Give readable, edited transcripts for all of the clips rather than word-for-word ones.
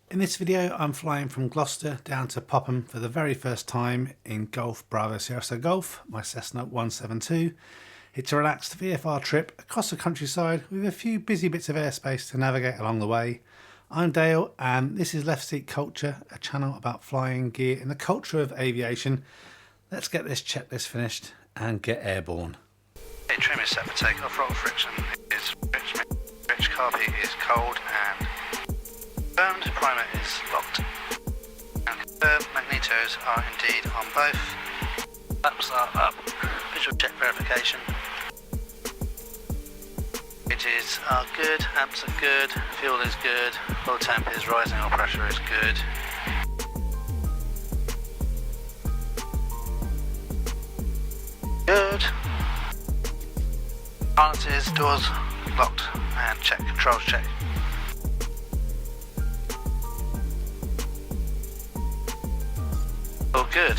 In this video I'm flying from Gloucester down to Popham for the very first time in Golf Bravo Sierra Golf, my Cessna 172. It's a relaxed VFR trip across the countryside with a few busy bits of airspace to navigate along the way. I'm Dale and this is Left Seat Culture, a channel about flying gear and the culture of aviation. Let's get this checklist finished and get airborne. Trim is set for takeoff, throttle friction is rich, carb heat is cold and confirmed, primer is locked. And magnetos are indeed on both. Laps are up, visual check verification. Gauges are good, amps are good, fuel is good, oil temp is rising, oil pressure is good. Good. Harnesses, doors locked, and check, controls check. All good.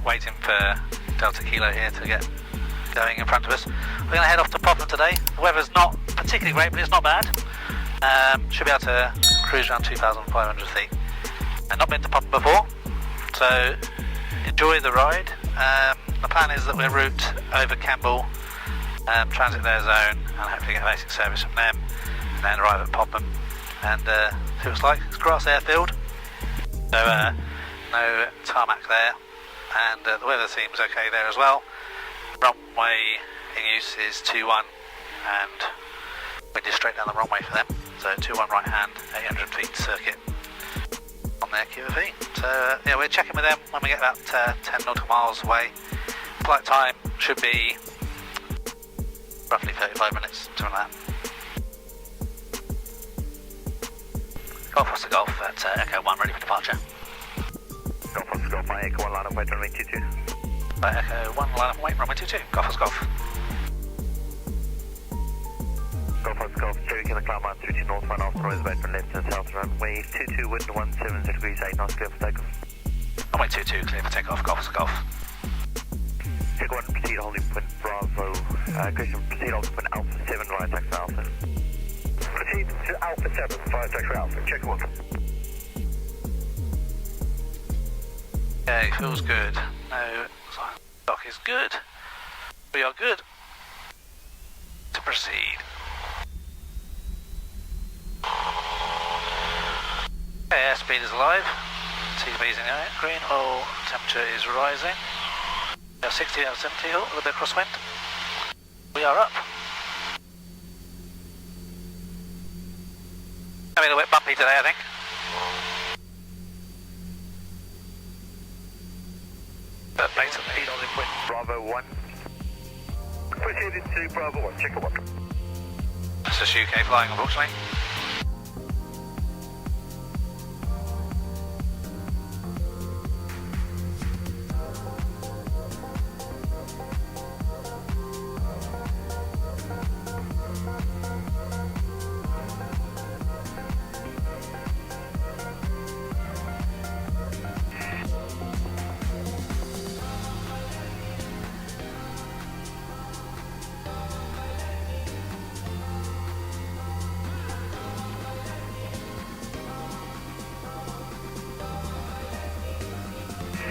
Waiting for Delta Kilo here to get going in front of us. We're going to head off to Popham today. The weather's not particularly great, but it's not bad. Should be able to cruise around 2,500 feet. I've not been to Popham before, so enjoy the ride. The plan is that we'll route over Kemble, transit their zone, and hopefully get a basic service from them, and then arrive at Popham and see what it's like. It's grass airfield, so no tarmac there, and the weather seems okay there as well. Runway in use is 2-1, and we're just straight down the runway for them, so 2-1 right hand, 800 feet circuit on their QFE. So yeah, we're checking with them when we get about 10 nautical miles away. Flight time should be roughly 35 minutes, something like that. Golf Oscar Golf at Echo 1, ready for departure. Golf Oscar Golf, my Echo 1 line up, wait, runway 22. By Echo 1, line up, wait, runway 22, Golf Oscar Golf. Golf Oscar Golf, Cherry Killer climb line 32 north, 1 after noise, wait for left and south, runway 22, wind 170 degrees 8 knots, clear for takeoff. Runway 22, clear for takeoff, Golf Oscar Golf. Check 1, proceed holding point Bravo, question, proceed holding point Alpha 7, right taxi Alpha. Proceed to Alpha 7, fire taxi Alpha, check 1. Okay, feels good. No, stock is good. We are good to proceed. Okay, airspeed is alive. TB is in the green. Oil temperature is rising. We are 60 out of 70, a little bit crosswind. We are up. I mean, a bit bumpy today, I think. But basically, holding point Bravo 1. Proceed to Bravo 1, check 1. That's just UK flying, unfortunately.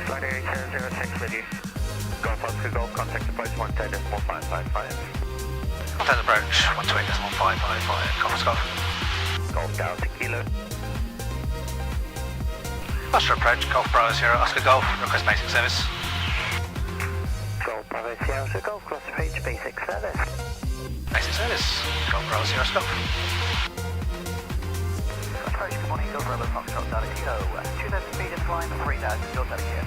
Flight 8706 with you. Golf Oscar Golf, contact approach 110.555. Contact approach 128.555, Golf Oscar Golf. Golf Delta Kilo. Gloucester approach, Golf Bravo Sierra Oscar Golf, request basic service. Golf Bravo Sierra Golf, Gloucester Page, basic service. Basic service, Golf Bravo Sierra Oscar Golf. Approach, good morning, Golf Bravo Foxtrot, Delta Kilo. 2,000 feet in flying, FREDA, still Delta Kilo.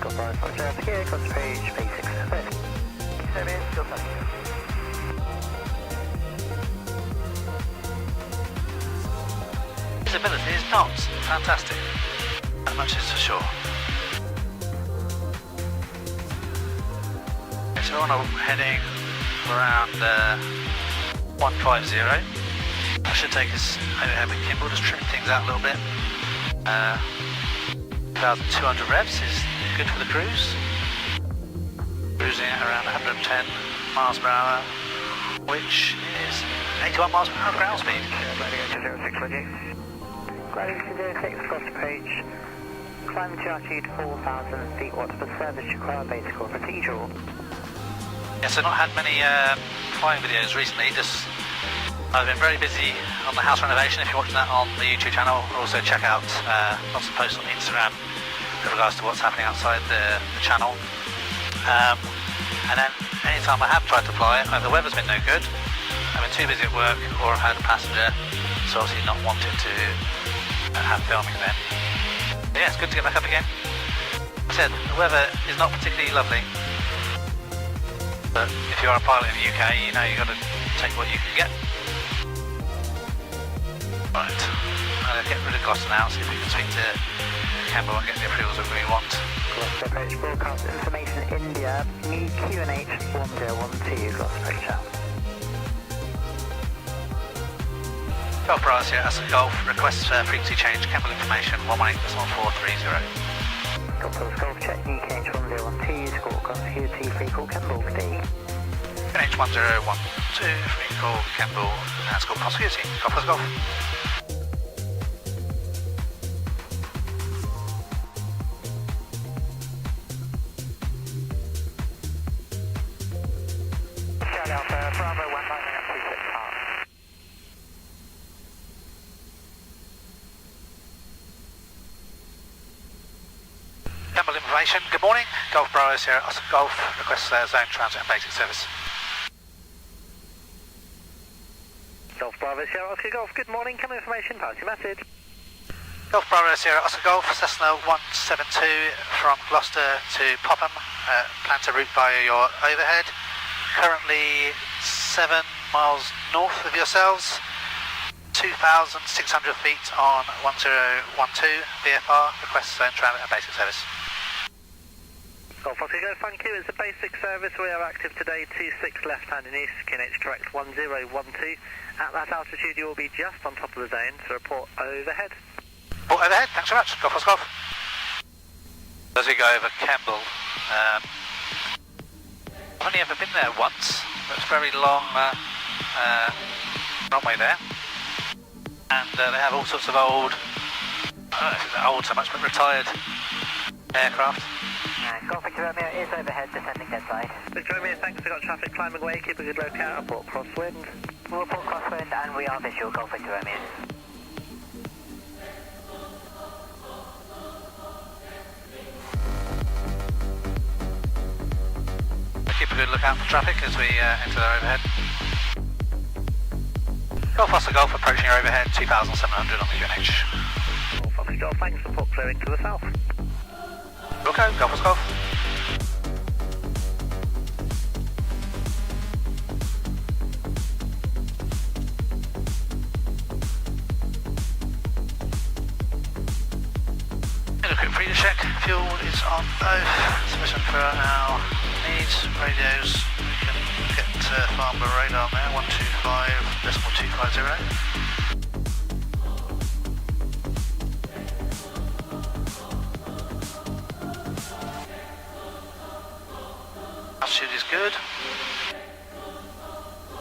Golf Bravo Foxtrot, Delta Kilo, Gloucester Page, basic service. Service, still Delta Kilo. Visibility is not fantastic, that much is for sure. Okay, so we're on a heading around 150. That should take us overhead with Kemble, just trimming things out a little bit. 1,200 revs is good for the cruise. Cruising at around 110 miles per hour, which is 81 miles per hour ground speed. Gliding to 06, cross approach. Climb to altitude 4,000 feet. What's the service required basic or procedural? Yes, I've not had many flying videos recently, just I've been very busy on the house renovation. If you're watching that on the YouTube channel, also check out lots of posts on Instagram with regards to what's happening outside the channel. And then anytime I have tried to fly, either the weather's been no good, I've been too busy at work, or I've had a passenger, so obviously not wanted to have filming then. But yeah, it's good to get back up again. Like I said, the weather is not particularly lovely, but if you're a pilot in the UK, you know you've got to take what you can get. Right, I'm going to get rid of Gloucester now, see if we can speak to Kemble and get the approvals that we want. Gloucester approach broadcast information India, new QNH 1012, Gloucester approach out. Golf Bravo Sierra Alpha Golf, request frequency change, Kemble information 118.430. Golf check, new QNH 1012, score continuity, free call Kemble, D. QNH 1012, free call Kemble, and score continuity, Golf Golf. Bravo 1 lining up 36 half. Kemble information, good morning. Golf Bravo Sierra Alpha Golf, request zone transit and basic service. Golf Bravo Sierra Oscar Golf, good morning. Kemble information, pass your message. Golf Bravo Sierra Oscar Golf, Cessna 172 from Gloucester to Popham. Plan to route via your overhead. Currently 7 miles north of yourselves, 2,600 feet on 1012 VFR, request zone transit and basic service. Golf Oscar Golf, thank you. It's a basic service. We are active today, 26 left hand in east, QNH correct 1012. At that altitude you will be just on top of the zone, so report overhead. Report overhead, thanks very much. Golf Golf. As we go over Kemble, I've only ever been there once. It's a very long runway there, and they have all sorts of old, I don't know if they're old so much, but retired aircraft. Golf Victor Romeo is overhead, descending deadside. Victor Romeo, thanks, we've got traffic climbing away, keep a good lookout, report crosswind. We'll report crosswind and we are visual, Golf Victor Romeo. Keep a good lookout for traffic as we enter their overhead. Golf Oscar Golf approaching your overhead, 2,700 on the QNH. Golf Oscar Golf, thanks, report clearing to the south. Okay, Golf Oscar Golf. A quick FREDA check. Fuel is on both. Sufficient for our needs. Radios, we can get farmer radar there. 125.250. Altitude is good.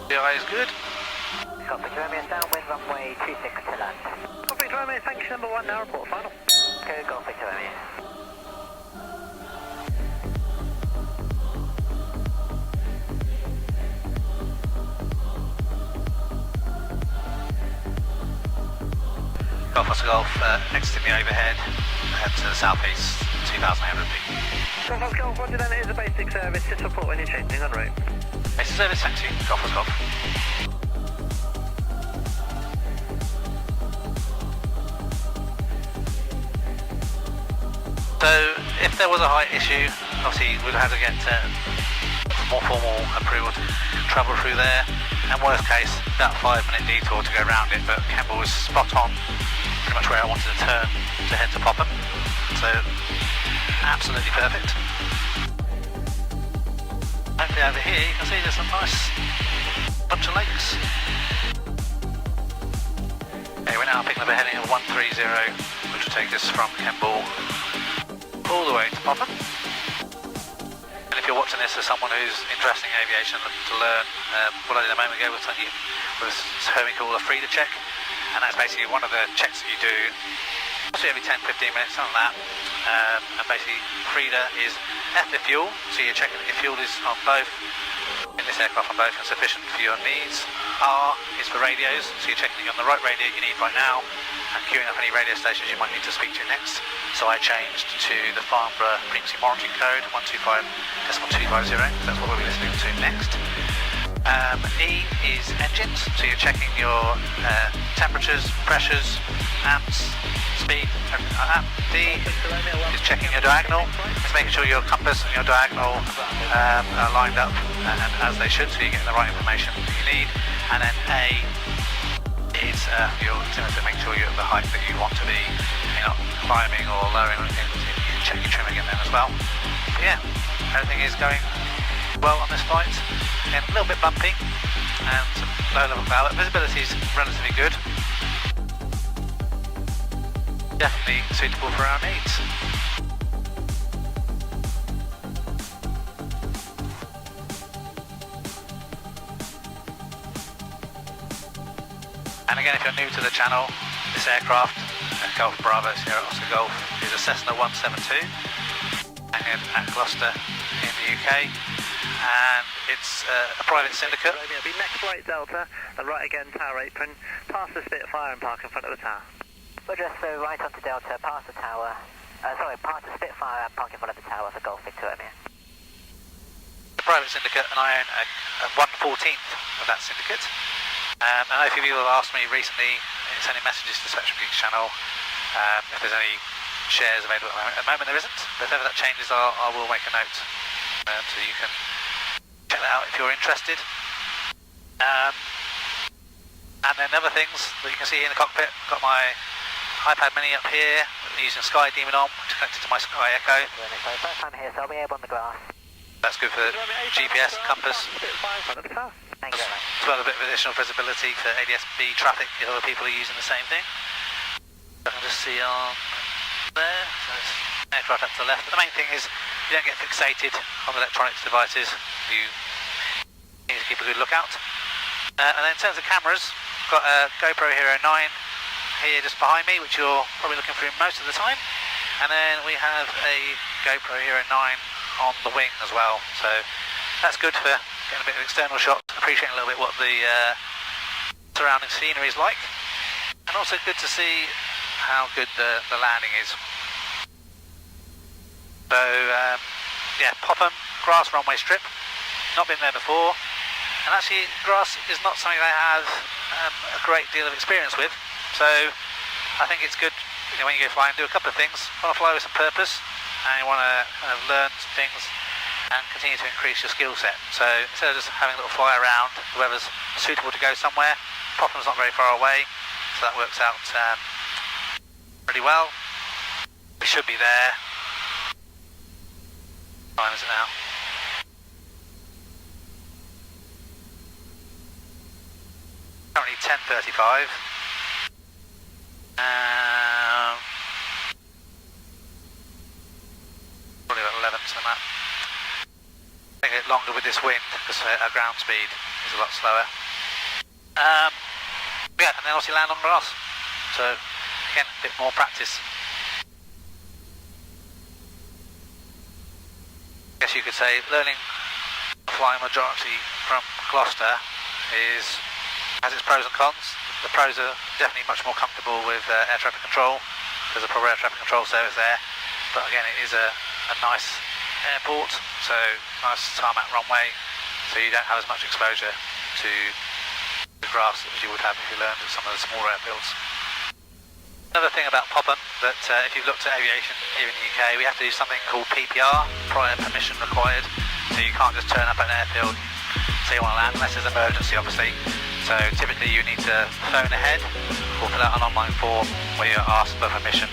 DI is good. Golf Victor Romeo, downwind runway 26 to land. Golf Victor Romeo, thank you, number 1 now, report final. Go Golf Victor Romeo. Golf Oscar Golf, exiting the overhead, head to the southeast, 2,800 feet. Golf Oscar Golf, Roger then, it is a basic service, just report when you're changing en route. Basic service, thank you. Golf Oscar Golf. So, if there was a height issue, obviously we'd have to get more formal approval to travel through there, and worst case, that 5-minute detour to go around it, but Kemble was spot on, pretty much where I wanted to turn to head to Popham, so absolutely perfect. Hopefully over here you can see there's a nice bunch of lakes. Okay, we're now picking up a heading of 130, which will take us from Kemble all the way to Popham. And if if you're watching this as someone who's interested in aviation and looking to learn, what I did a moment ago was telling you was something we call a FREDA check, and that's basically one of the checks that you do every 10-15 minutes, something like that. And basically FREDA is F for fuel, so you're checking that your fuel is on both, in this aircraft on both, and sufficient for your needs. R is for radios, so you're checking that you're on the right radio you need right now, and queuing up any radio stations you might need to speak to next. So I changed to the Farnborough frequency monitoring code 125.250, that's what we'll be listening to next. E is engines, so you're checking your temperatures, pressures, amps, speed, everything like that. D is checking your diagonal, it's making sure your compass and your diagonal are lined up and as they should, so you're getting the right information that you need. And then A is to make sure you're at the height that you want to be. You're not climbing or lowering or anything, so you can check your trimming in there as well. But yeah, everything is going well on this flight. Again, a little bit bumpy and some low level cloud, but visibility is relatively good. Definitely suitable for our needs. And again, if you're new to the channel, this aircraft, Golf Bravo Sierra Oscar Golf, is a Cessna 172, anchored at Gloucester in the UK, and it's a private syndicate. It'll be next right Delta, and right again tower apron, past the Spitfire and park in front of the tower. Roger, so right onto Delta, past the tower, past the Spitfire and park in front of the tower for Golf Victoria. A private syndicate, and I own a 1/14th of that syndicate. And a few people have asked me recently, sending messages to the Spectrum Geeks channel, if there's any shares available at the moment. There isn't, but if ever that changes, I will make a note, so you can check that out if you're interested. And then other things that you can see in the cockpit, got my iPad mini up here, using Sky Demon on, which is connected to my Sky Echo. So first time here, so I'll be able on the grass. That's good for GPS and compass. Thank you very much. As well as a bit of additional visibility for ADS-B traffic if other people are using the same thing. I can just see on there, so it's aircraft up to the left. But the main thing is you don't get fixated on the electronics devices. You need to keep a good lookout. And then in terms of cameras, got a GoPro Hero 9 here just behind me, which you're probably looking through most of the time. And then we have a GoPro Hero 9 on the wing as well. So that's good for getting a bit of external shots, appreciating a little bit what the surrounding scenery is like, and also good to see how good the landing is. So yeah, Popham grass runway strip, not been there before, and actually grass is not something I have a great deal of experience with, so I think it's good, you know, when you go flying, do a couple of things. You want to fly with some purpose, and you want to kind of learn some things and continue to increase your skill set. So instead of just having a little fly around, the weather's suitable to go somewhere. Popham's not very far away, so that works out pretty well. We should be there. What time is it now? Currently 10:35. Probably about 11, something like that. Take it longer with this wind because our ground speed is a lot slower. Yeah, and then obviously land on grass. So again, a bit more practice. I guess you could say learning flying majority from Gloucester has its pros and cons. The pros are definitely much more comfortable with air traffic control. There's a proper air traffic control service there, but again, it is a nice airport, so nice tarmac runway, so you don't have as much exposure to the grass as you would have if you learned at some of the smaller airfields. Another thing about Popham, that if you've looked at aviation here in the UK, we have to do something called PPR, prior permission required, so you can't just turn up at an airfield, say you want to land, unless there's an emergency obviously. So typically you need to phone ahead or fill out an online form where you're asked for permission,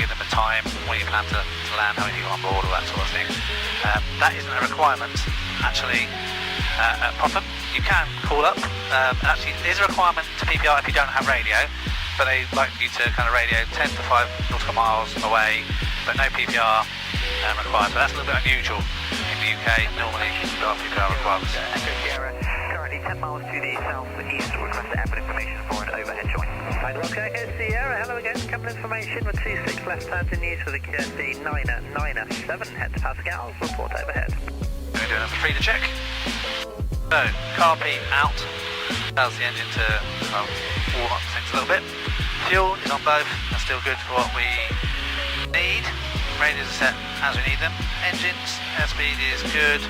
give them a time, when you plan to land, how many people on board, all that sort of thing. That isn't a requirement actually at Popham. You can call up, actually it is a requirement to PPR if you don't have radio, but they like you to kind of radio 10 to 5 nautical miles away, but no PPR required, so that's a little bit unusual in the UK, normally RPPR requirements. Echo Sierra, currently 10 miles to the south-east, request airport information for an overhead joint. Fine, Rocker Echo Sierra, hello again. Kemble information with 26 left-hand in use for the QSD 997. Head to Pascal's, report overhead. We're doing a FREDA check. So, car P out. Allows the engine to warm up things a little bit. Fuel is on both, that's still good for what we need. Radios are set as we need them. Engines, airspeed is good.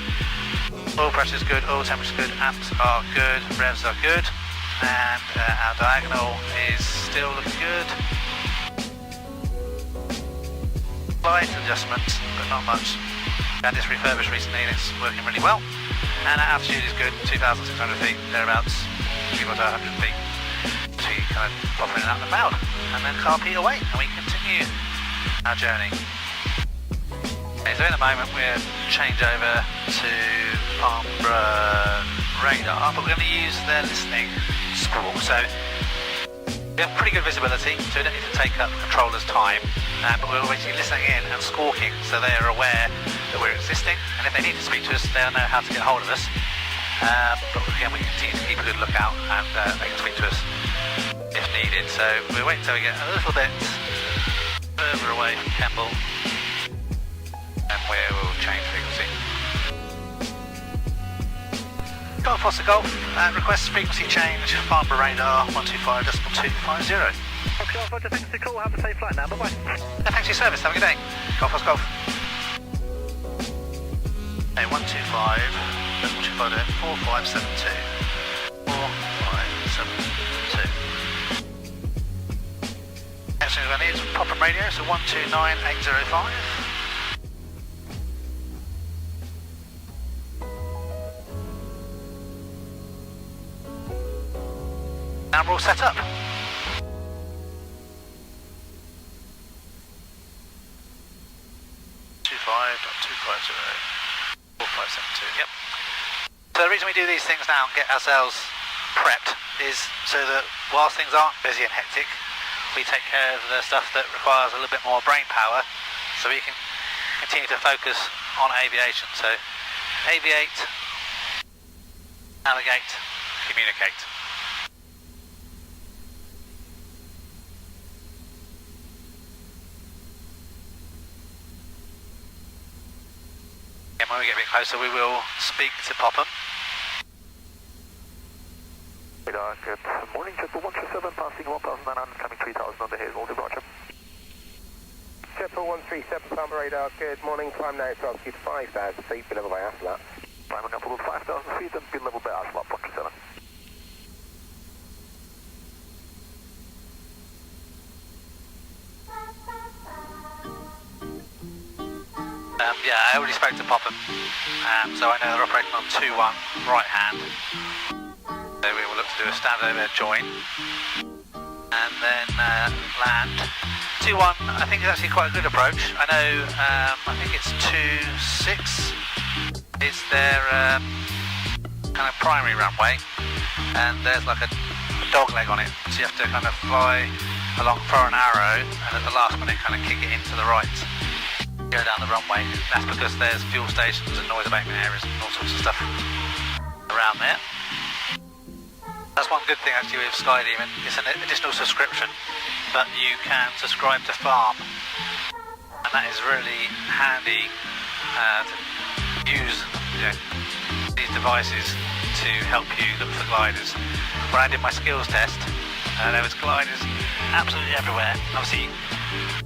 Oil pressure is good, oil temperature is good, amps are good, revs are good. And our diagonal is still looking good. Slight adjustments, but not much. We had this refurbished recently and it's working really well. And our altitude is good, 2,600 feet, thereabouts, give or 100 feet. So you kind of pop in and out of the cloud. And then car P away, and we continue our journey. Okay, so in a moment we'll change over to Farnborough radar, but we're going to use their listening squawk. So we have pretty good visibility, so we don't need to take up controllers' time, but we're basically listening in and squawking so they are aware that we're existing, and if they need to speak to us, they'll know how to get hold of us. But again, we continue to keep a good lookout, and they can speak to us if needed. So we'll wait until we get a little bit further away from Kemble, and we will change frequency. Golf Foster Golf, request frequency change, Farnborough radar 125.250. Okay, Alpha, thanks for the call, have a safe flight now, bye-bye. Thanks for your service, have a good day. Golf Foster Golf. Okay, 125, 4572. 4572. Next thing I need is Popham radio, so 129805. Now we're all set up. 45.250. Yep. So the reason we do these things now and get ourselves prepped is so that whilst things aren't busy and hectic, we take care of the stuff that requires a little bit more brain power, so we can continue to focus on aviation. So aviate, navigate, communicate. And when we get a bit closer, we will speak to Popham. Radar, good morning, Triple 137, passing 1,900, coming 3,000 on the hill, Walter Roger. Triple 137, Farnborough radar, good morning, climb now to altitude 5,000 feet, be level by after that. Climbing up about 5,000 feet and be level by Aslat 137. Yeah, I already spoke to Popham, so I know they're operating on 2-1 right hand. So we will look to do a standover join and then land. 2-1 I think is actually quite a good approach. I know, I think it's 2-6 is their kind of primary runway, and there's like a dog leg on it, so you have to kind of fly along for an arrow and at the last minute kind of kick it into the right. Go down the runway. That's because there's fuel stations and noise abatement areas and all sorts of stuff around there. That's one good thing actually with Skydemon. It's an additional subscription, but you can subscribe to Farm, and that is really handy to use these devices to help you look for gliders. When I did my skills test, there was gliders absolutely everywhere. Obviously,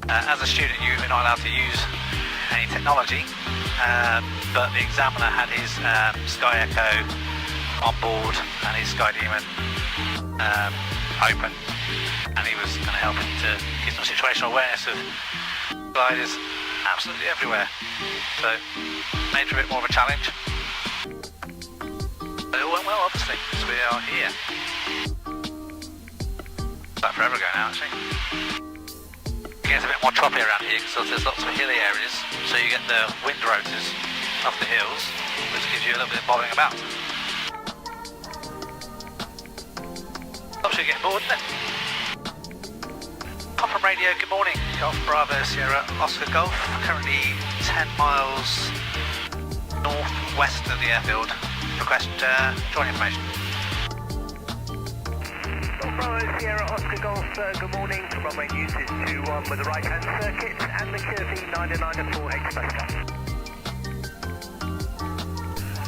as a student, you're not allowed to use any technology, but the examiner had his Sky Echo on board and his Skydemon open, and he was kind of helping to give some situational awareness of gliders absolutely everywhere. So made for a bit more of a challenge, but it went well obviously, because we are here. It's like forever ago now actually. It gets a bit more choppy around here because there's lots of hilly areas, so you get the wind rotors off the hills, which gives you a little bit of bobbing about. Stops you getting bored, isn't it? Popham radio, good morning. Golf Bravo Sierra Oscar Golf, currently 10 miles northwest of the airfield. Request join information. Bravo Sierra Oscar Golf, good morning. Runway news is 21 with the right hand circuit and the QFE 994 Express Car.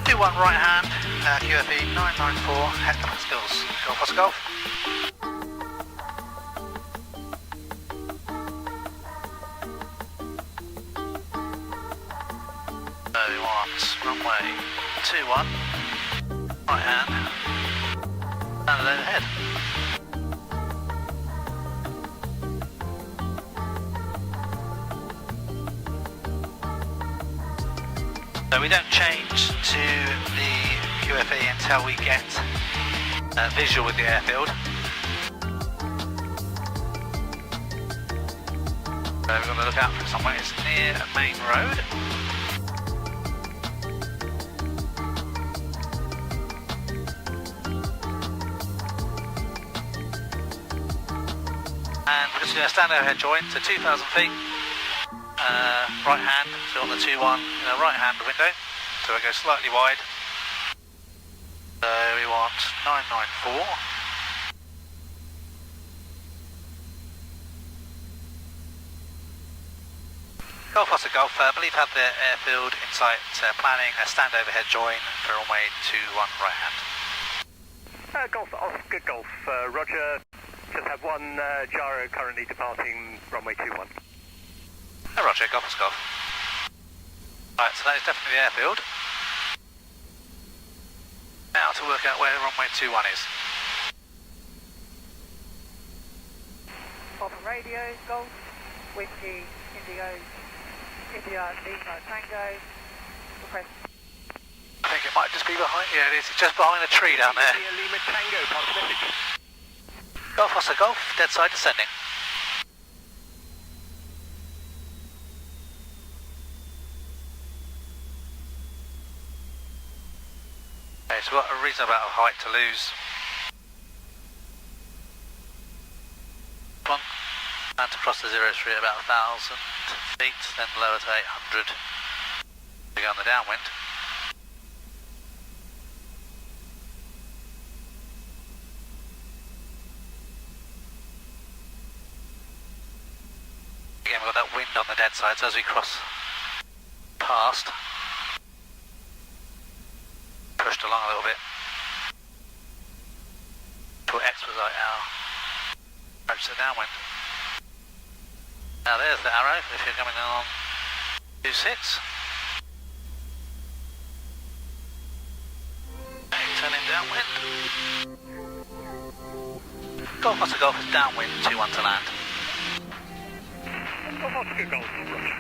21 right hand, QFE 994 hectopascals. Golf Oscar Golf. So we want runway 21, right hand, and overhead. So we don't change to the QFE until we get visual with the airfield. So we're going to look out for somewhere that's near a main road. And we're just doing a stand overhead joint to 2,000 feet. Right hand, so on the 2-1, right hand window, so we go slightly wide. So we want 994. Golf Oscar Golf, I believe have the airfield in sight, planning a stand overhead join for runway 21 right hand. Golf Oscar Golf, Roger, just have one gyro currently departing runway 21. Roger, Golf Oscar Golf. Right, so that is definitely the airfield. Now to work out where runway 21 is. Popham radio, Golf, Whiskey, Indigo, India, Lima, Tango, request. I think it might just be behind, yeah it is, it's just behind a tree down there. Lima Tango, pass message. Golf Oscar Golf, dead side descending. Okay, so we've got a reasonable amount of height to lose. One, and to cross the 03 at about 1,000 feet, then lower to 800 to go on the downwind. Again, we've got that wind on the dead side, so as we cross past, pushed along a little bit to expedite our approach to the downwind. Now there's the arrow if you're coming along 26. Okay, turning downwind. Golf Oscar Golf is downwind, 21 to land. Golf Oscar Golf, Roger.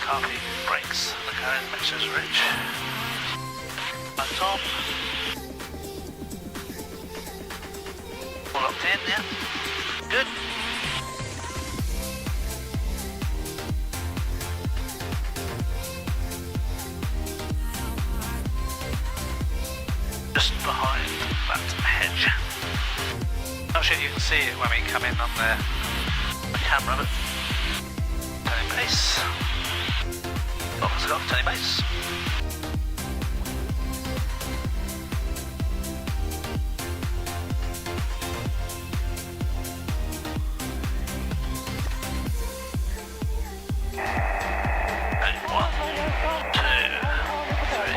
Copy, brakes, the current mixer's rich. On top. All locked in, yeah. Good. Just behind that hedge. Not sure you can see it when we come in on the camera, but turning base. Officer Golf, turning base. And 1, 2, 3.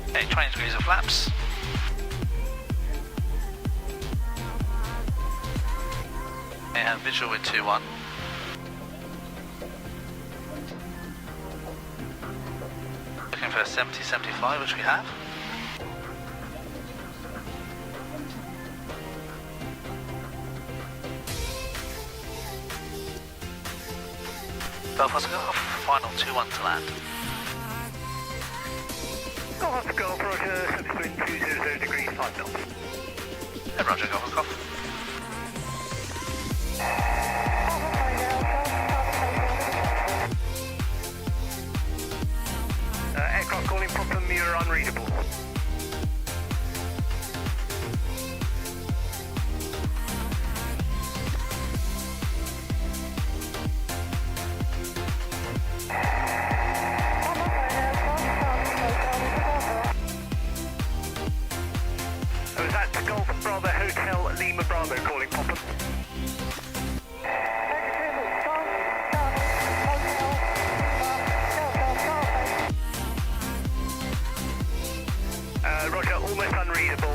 Okay, 20 degrees of flaps. And visual with 2-1. Looking for 70-75, which we have. Golf Oscar Golf, final 2-1 to land. Golf Oscar Golf, Roger, subsequent 200 degrees, 5 knots. Hey, Roger, Golf Oscar Golf. Aircraft calling Popham we're unreadable. So is that Golf Bravo Hotel Lima Bravo calling Popham? Roger, almost unreadable.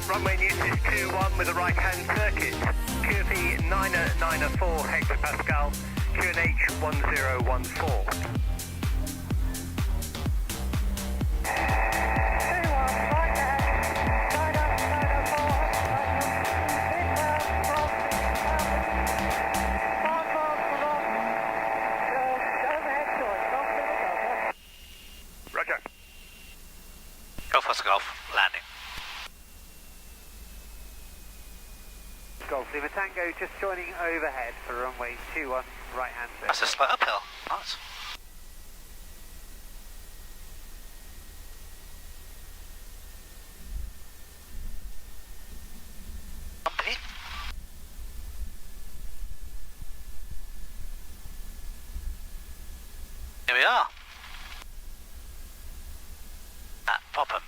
Runway news is 21 with a right-hand circuit. QFE 994 hectopascal, QNH 1014. Roger. Golf Oscar Golf, landing. Golf Lima Tango just joining overhead for runway 21 right hand circle. That's a slight uphill. Nice. Bumpy. Here we are. At Popham.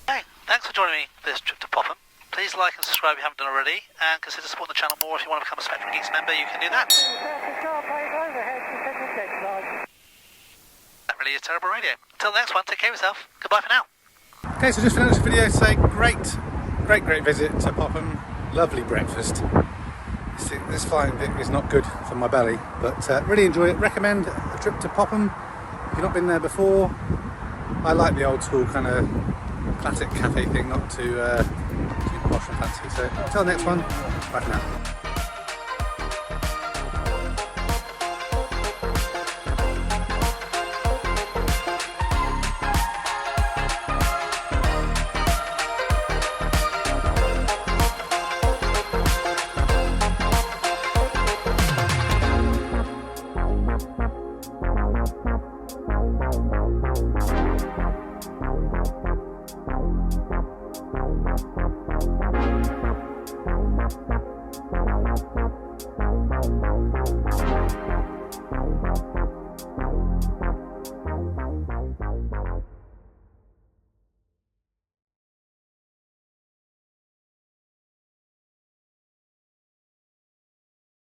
Hey, thanks for joining me for this trip to Popham. Please like and subscribe if you haven't done already, and consider supporting the channel more. If you want to become a Spectrum Geeks member, you can do that. That really is terrible radio. Until the next one, take care of yourself. Goodbye for now. Okay, so just finished the video to say great visit to Popham. Lovely breakfast. This flying bit is not good for my belly, but really enjoy it. Recommend a trip to Popham if you've not been there before. I like the old school kind of classic cafe thing, not too posh and fancy. So until the next one, bye for now.